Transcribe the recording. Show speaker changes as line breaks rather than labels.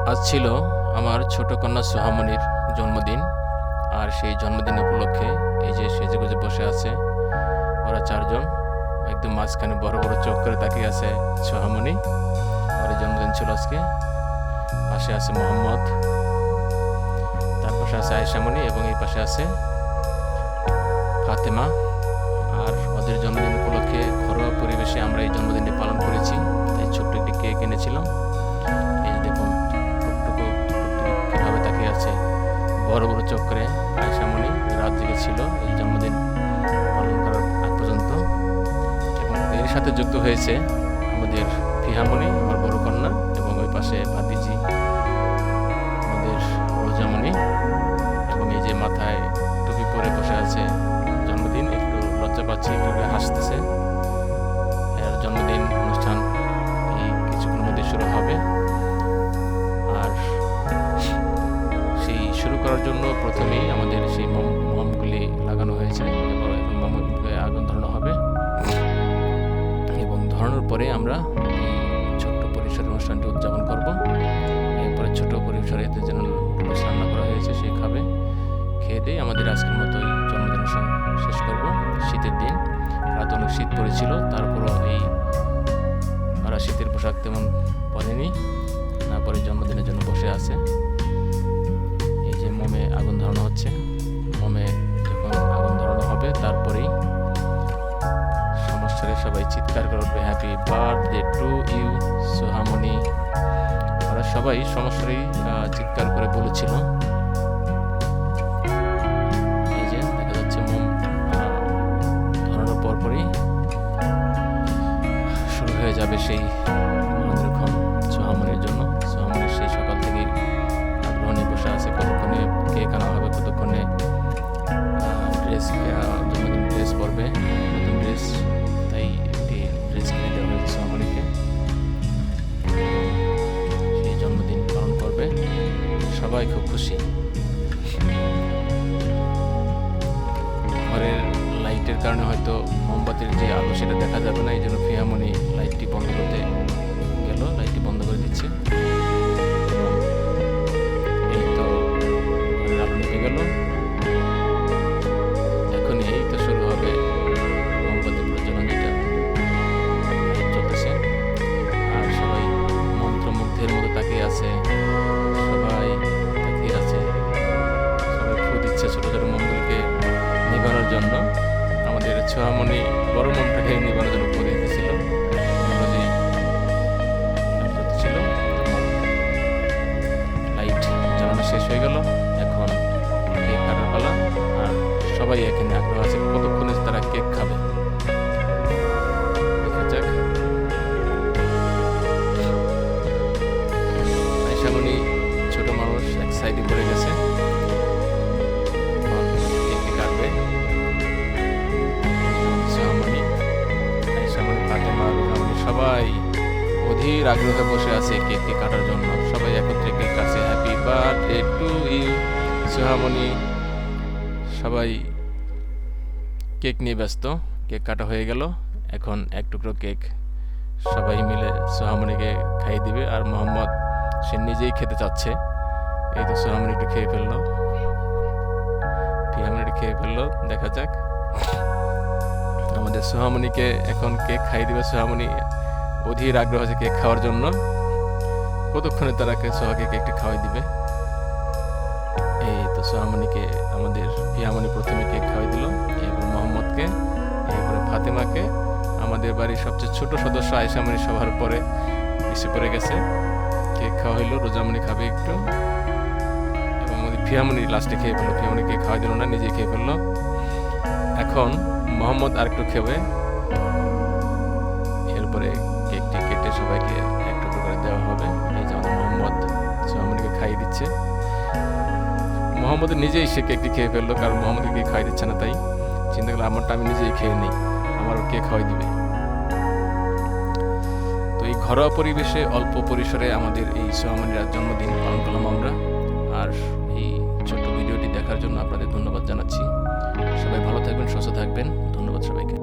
আজ ছিল আমার ছোট কন্যা সোহামনির জন্মদিন। আর সেই জন্মদিন উপলক্ষে এই যে সেজেগুজে বসে আছে ওরা চারজন, একদম মাঝখানে বড় বড় চোখ করে তাকিয়ে আছে সোহামনি। ওর জন্মদিন ছিল আজকে। পাশে আছে মোহাম্মদ, তার পাশে আছে আয়েশামণি এবং এই পাশে আছে ফাতেমা। আর ওদের জন্মদিন উপলক্ষে ঘরোয়া পরিবেশে আমরা এই জন্মদিনটি পালন করেছি। তাই ছোট্ট একটি কেক এনেছিলাম। এই দেখুন টুকটুকু টুকটুকি কীভাবে তাকিয়ে আছে বড় বড় চোখ করে। আয়েশামণি রাত জেগে ছিল এই জন্মদিন পালন করার আগ পর্যন্ত, এবং এর সাথে যুক্ত হয়েছে আমাদের ফিহামণি, আমার বড় কন্যা, এবং ওই পাশে ভাতিজি আমাদের রোজামণি। এবং এই যে মাথায় টুপি পরে বসে আছে, জন্মদিন, একটু লজ্জা পাচ্ছে, একটু হাসতেছে। এর জন্মদিন অনুষ্ঠান এই কিছুক্ষণের মধ্যে শুরু হবে। আর সেই শুরু করার জন্য প্রথমেই আমাদের সেই মোমগুলি লাগানো হয়েছে এবং এখন মোমগুলিকে আগুন ধরানো হবে। এবং ধরানোর পরে আমরা এই ছোট্ট পরিসরের অনুষ্ঠানটি উদযাপন করব। এরপরে ছোট পরিসরে এতে যেন রান্না করা হয়েছে সে খাবে। খেয়ে দিয়ে আমাদের আজকের মতো এই জন্মদিন অনুষ্ঠান শেষ করব। শীতের দিন, রাত অনেক শীত পড়েছিল, তারপরও এই ওরা শীতের পোশাক তেমন পরেনি, না পরে জন্মদিনের জন্য বসে আছে। এই যে মোমে আগুন ধরানো হচ্ছে। মোমে যখন আগুন ধরানো হবে তারপরেই সমস্যারে সবাই চিৎকার করে উঠবে, হ্যাপি বার্থডে টু ইউ সোহামনি। ওরা সবাই সমস্যারই চিৎকার করে বলেছিল। এই যে দেখা যাচ্ছে মোম ধরানোর পরপরই শুরু হয়ে যাবে সেই আনন্দক্ষণ সোহামনির জন্য। সোহামনির সেই সকাল থেকেই আগ্রহ নিয়ে বসে আছে, কতক্ষণে কেক আনা হবে, কতক্ষণে ড্রেস, জন্মদিন ড্রেস পরবে, নতুন ড্রেস। তাই একটি ড্রেস কিনে দেওয়া হয়েছে সোহামনিকে। সেই জন্মদিন পালন করবে, সবাই খুব খুশি। ঘরের লাইটের কারণে হয়তো মোমবাতির যে আলো সেটা দেখা যাবে না, এই জন্য ফিহামনি লাইটটি বন্ধ করতে গেল, লাইটটি বন্ধ করে দিচ্ছে। এই তো ঘরের আলো নিভে গেল। এখনই এই তো শুরু হবে মোমবাতি প্রজ্বলন, যেটা চলতেছে। আর সবাই মন্ত্রমুগ্ধের মতো তাকিয়ে আছে, সবাই তাকিয়ে আছে, সবাই ফু দিচ্ছে ছোট ছোট মোমগুলিকে নিভানোর জন্য। আমাদের সোহামনি বড় মোমটাকে নিভানোর জন্য ফু দিতেছিল। ছিল লাইট জ্বালানো শেষ হয়ে গেল, এখন কেক কাটার পালা। আর সবাই এখানে আগ্রহ আছে কতক্ষণে তারা কেক খাবে, দেখা যাক। আয়েশামণি ছোট মানুষ, এক সাইডে পড়ে গেছে, কেক কাটবে। সোহামনি, আয়েশামণি, ফাতেমা, রোজামণি সবাই অধীর আগ্রহে বসে আছে কেক কাটার জন্য। সবাই একত্রে কেক কাটছে, হ্যাপি বার্থডে টু ইউ সোহামনি। সবাই কেক নিয়ে ব্যস্ত। কেক কাটা হয়ে গেল, এখন এক টুকরো কেক সবাই মিলে সোহামনিকে খাইয়ে দিবে। আর মোহাম্মদ সে নিজেই খেতে চাচ্ছে। এই তো সোহামনি একটু খেয়ে ফেললো, ফিহামনি একটু খেয়ে ফেললো। দেখা যাক, আমাদের সোহামনিকে এখন কেক খাইয়ে দিবে। সোহামনি অধীর আগ্রহ আছে কেক খাওয়ার জন্য, কতক্ষণে তারাকে সোহাকে কেকটা খাওয়াই দিবে। এই তো সোহামনিকে আমাদের ফিহামনি প্রথমে কেক খাওয়াই দিল, এরপর মোহাম্মদকে, এরপরে ফাতেমাকে। আমাদের বাড়ির সবচেয়ে ছোট সদস্য আয়েশামণি সবার পরে পিছিয়ে পড়ে গেছে। কেক খাওয়া হইলো, রোজামণি খাবে একটু, এবং আমাদের ফিহামনি লাস্টে খেয়ে ফেললো। ফিহামনি কেক খাওয়াই দিল না, নিজেই খেয়ে ফেললো। এখন মোহাম্মদ আরেকটু খেবে। এরপরে কেকটি কেটে সবাইকে একটু করে দেওয়া হবে। এই যে আমাদের মোহাম্মদ সোহামনিকে খাইয়ে দিচ্ছে। মোহাম্মদ নিজেই সে কেকটি খেয়ে ফেললো, কারণ মোহাম্মদকে কেক খাইয়ে দিচ্ছে না, তাই চিন্তা করলো আমারটা আমি নিজেই খেয়ে নিই, আমারও কেক খাওয়াই দিবে। তো এই ঘরোয়া পরিবেশে অল্প পরিসরে আমাদের এই সোহামনির জন্মদিন পালন করলাম আমরা। আর এই ছোট্ট ভিডিওটি দেখার জন্য আপনাদের ধন্যবাদ জানাচ্ছি। সবাই ভালো থাকবেন, সুস্থ থাকবেন। ধন্যবাদ সবাইকে।